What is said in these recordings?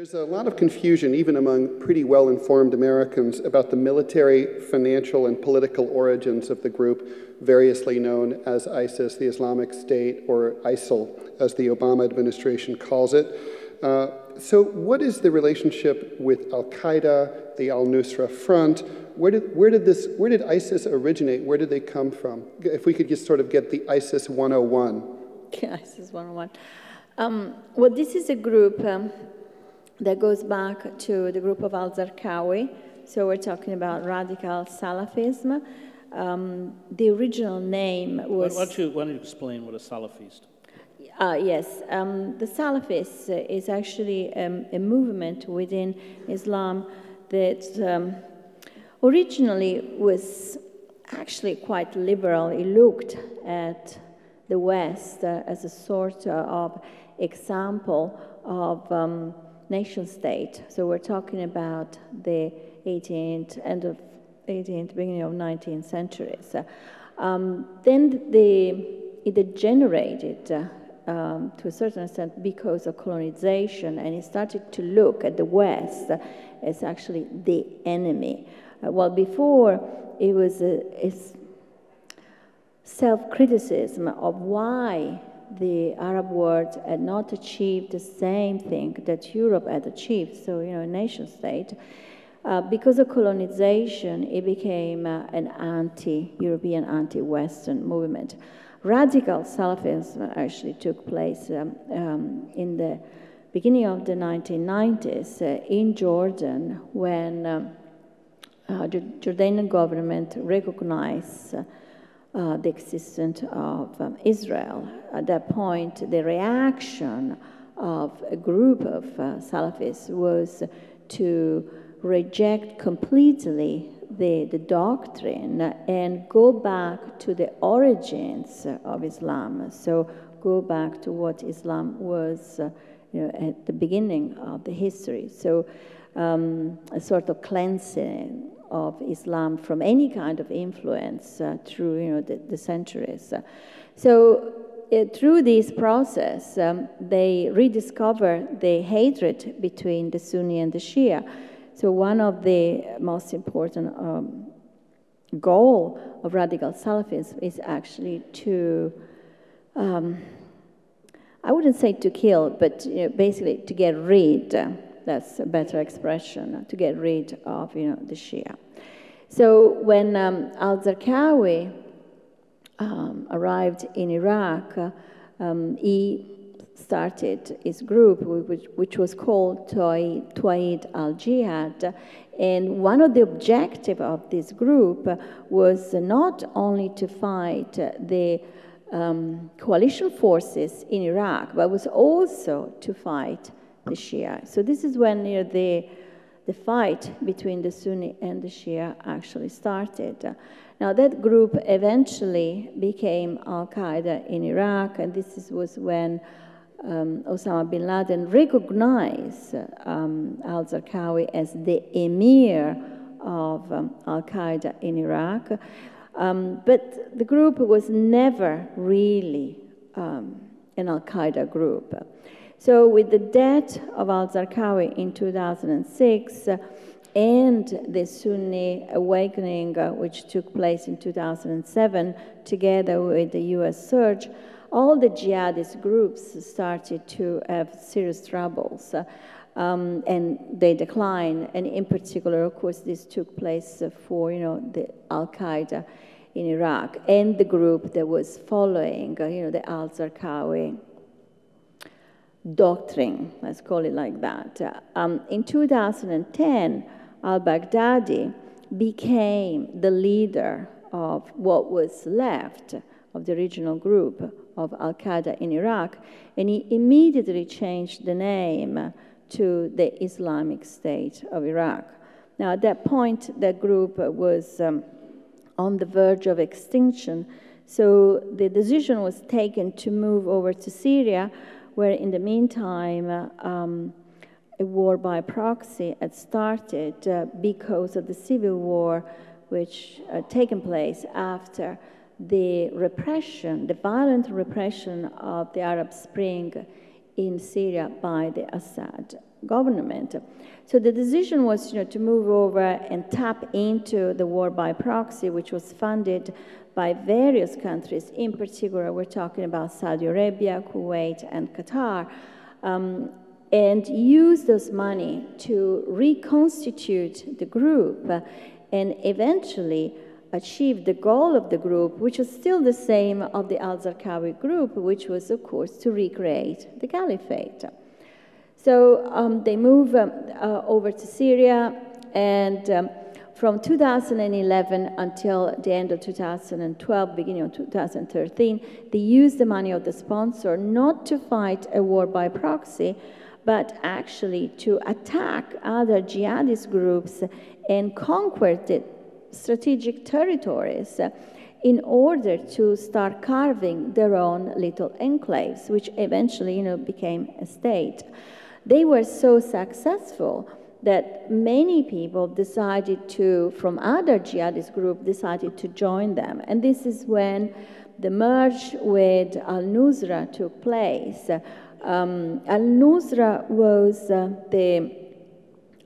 There's a lot of confusion, even among pretty well-informed Americans, about the military, financial, and political origins of the group, variously known as ISIS, the Islamic State, or ISIL, as the Obama administration calls it. So what is the relationship with al-Qaeda, the al-Nusra Front? Where did ISIS originate? Where did they come from? If we could just sort of get the ISIS 101. ISIS 101. Well, this is a group that goes back to the group of al-Zarqawi. So we're talking about radical Salafism. The original name was... Why don't you explain what a Salafist? Yes. The Salafist is actually a movement within Islam that originally was actually quite liberal. It looked at the West as a sort of example of nation state. So we're talking about the 18th, end of 18th, beginning of 19th centuries. Then it degenerated to a certain extent because of colonization, and it started to look at the West as actually the enemy. While before it was a self-criticism of why the Arab world had not achieved the same thing that Europe had achieved, so, a nation state. Because of colonization, it became an anti-European, anti-Western movement. Radical Salafism actually took place in the beginning of the 1990s in Jordan when the Jordanian government recognized the existence of Israel. At that point, the reaction of a group of Salafists was to reject completely the doctrine and go back to the origins of Islam. So go back to what Islam was at the beginning of the history. So a sort of cleansing of Islam from any kind of influence through the centuries. So through this process, they rediscover the hatred between the Sunni and the Shia. So one of the most important goal of radical Salafism is actually to, I wouldn't say to kill, but basically to get rid. That's a better expression, to get rid of the Shia. So when al-Zarqawi arrived in Iraq, he started his group, which was called Tawhid al-Jihad. And one of the objectives of this group was not only to fight the coalition forces in Iraq, but was also to fight the Shia. So this is when the fight between the Sunni and the Shia actually started. Now that group eventually became al-Qaeda in Iraq, and this was when Osama bin Laden recognized al-Zarqawi as the emir of al-Qaeda in Iraq. But the group was never really an al-Qaeda group. So with the death of al-Zarqawi in 2006 and the Sunni awakening, which took place in 2007, together with the US surge, all the jihadist groups started to have serious troubles, and they declined. And in particular, of course, this took place for the al-Qaeda in Iraq and the group that was following the al-Zarqawi doctrine, let's call it like that. In 2010, al-Baghdadi became the leader of what was left of the original group of al-Qaeda in Iraq, and he immediately changed the name to the Islamic State of Iraq. Now, at that point, that group was on the verge of extinction, so the decision was taken to move over to Syria, where in the meantime, a war by proxy had started because of the civil war which had taken place after the repression, the violent repression of the Arab Spring in Syria by the Assad government. So the decision was, to move over and tap into the war by proxy, which was funded by various countries. In particular, we're talking about Saudi Arabia, Kuwait, and Qatar, and use those money to reconstitute the group and eventually achieve the goal of the group, which was still the same of the al-Zarqawi group, which was, of course, to recreate the caliphate. So they move over to Syria, and from 2011 until the end of 2012, beginning of 2013, they used the money of the sponsor not to fight a war by proxy, but actually to attack other jihadist groups and conquer the strategic territories in order to start carving their own little enclaves, which eventually, became a state. They were so successful that many people decided to, from other jihadist groups, decided to join them. And this is when the merge with al-Nusra took place. Al-Nusra was the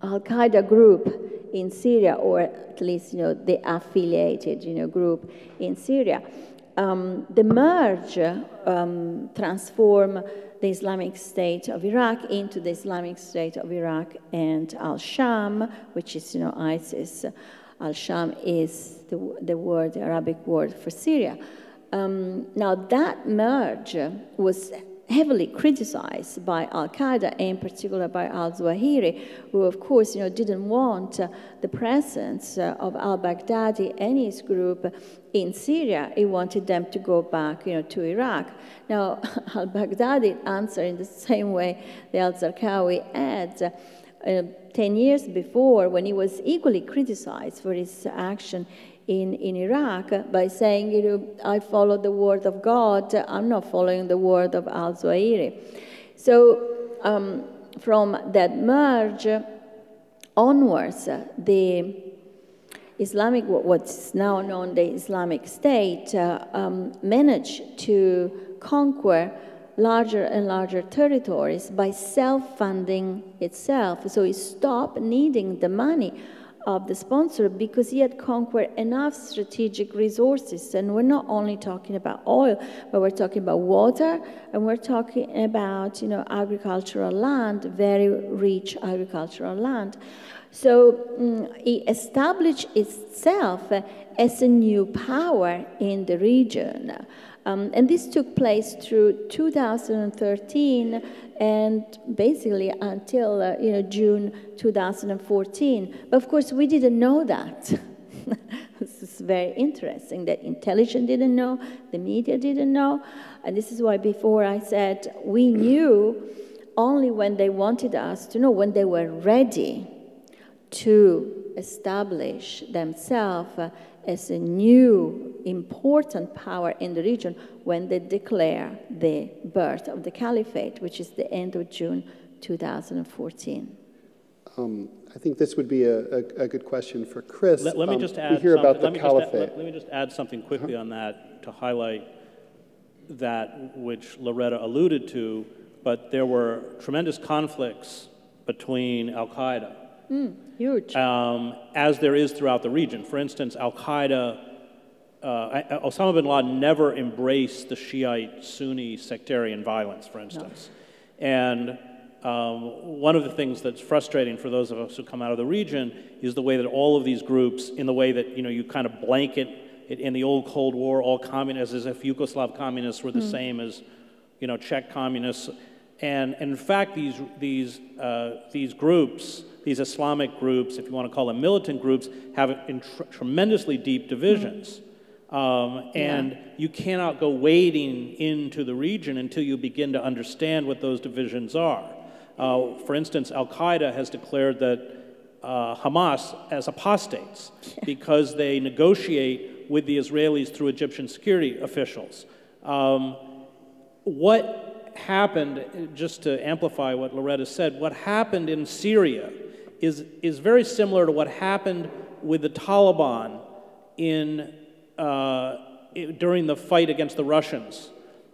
al-Qaeda group in Syria, or at least, the affiliated, group in Syria. The merge transformed the Islamic State of Iraq into the Islamic State of Iraq and al-Sham, which is, ISIS. Al-Sham is the Arabic word for Syria. Now, that merge was heavily criticized by al-Qaeda, in particular by al-Zawahiri, who, of course, didn't want the presence of al-Baghdadi and his group in Syria. He wanted them to go back, to Iraq. Now, al-Baghdadi answered in the same way the al-Zarqawi had 10 years before, when he was equally criticized for his action in Iraq, by saying, I follow the word of God, I'm not following the word of al-Zawahiri. So from that merge onwards, the Islamic, what's now known the Islamic State, managed to conquer larger and larger territories by self-funding itself. So it stopped needing the money of the sponsor because he had conquered enough strategic resources. And we're not only talking about oil, but we're talking about water, and we're talking about, agricultural land, very rich agricultural land. So he established itself as a new power in the region. And this took place through 2013 and basically until June 2014. But of course, we didn't know that. This is very interesting that intelligence didn't know, the media didn't know. And this is why before I said we knew only when they wanted us to know, when they were ready to establish themselves as a new important power in the region, when they declare the birth of the caliphate, which is the end of June 2014. I think this would be a good question for Chris. Let me just add caliphate. Let me just add something quickly on that to highlight that which Loretta alluded to, but there were tremendous conflicts between al-Qaeda. Huge. As there is throughout the region. For instance, al-Qaeda, Osama bin Laden never embraced the Shiite Sunni sectarian violence, for instance. No. And one of the things that's frustrating for those of us who come out of the region is the way that all of these groups, in the way that you kind of blanket it in the old Cold War, all communists, as if Yugoslav communists were the same as Czech communists. And in fact, these groups, these Islamic groups, if you want to call them militant groups, have tremendously deep divisions. And you cannot go wading into the region until you begin to understand what those divisions are. For instance, Al-Qaeda has declared that Hamas as apostates because they negotiate with the Israelis through Egyptian security officials. What happened, just to amplify what Loretta said, what happened in Syria is very similar to what happened with the Taliban during the fight against the Russians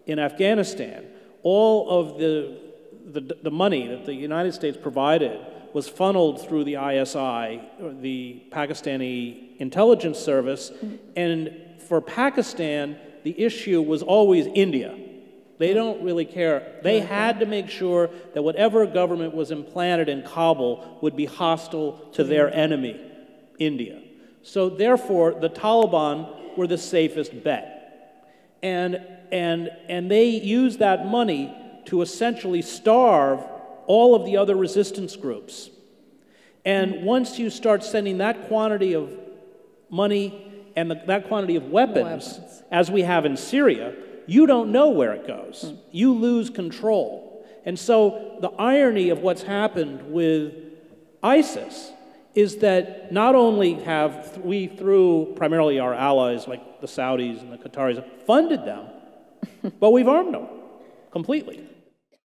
in Afghanistan. All of the money that the United States provided was funneled through the ISI, or the Pakistani intelligence service, and for Pakistan, the issue was always India. They don't really care. They had to make sure that whatever government was implanted in Kabul would be hostile to their enemy, India. So therefore, the Taliban were the safest bet. And they used that money to essentially starve all of the other resistance groups. And once you start sending that quantity of money and that quantity of weapons, as we have in Syria, you don't know where it goes. You lose control. And so the irony of what's happened with ISIS is that not only have we, through primarily our allies like the Saudis and the Qataris, funded them, but we've armed them completely.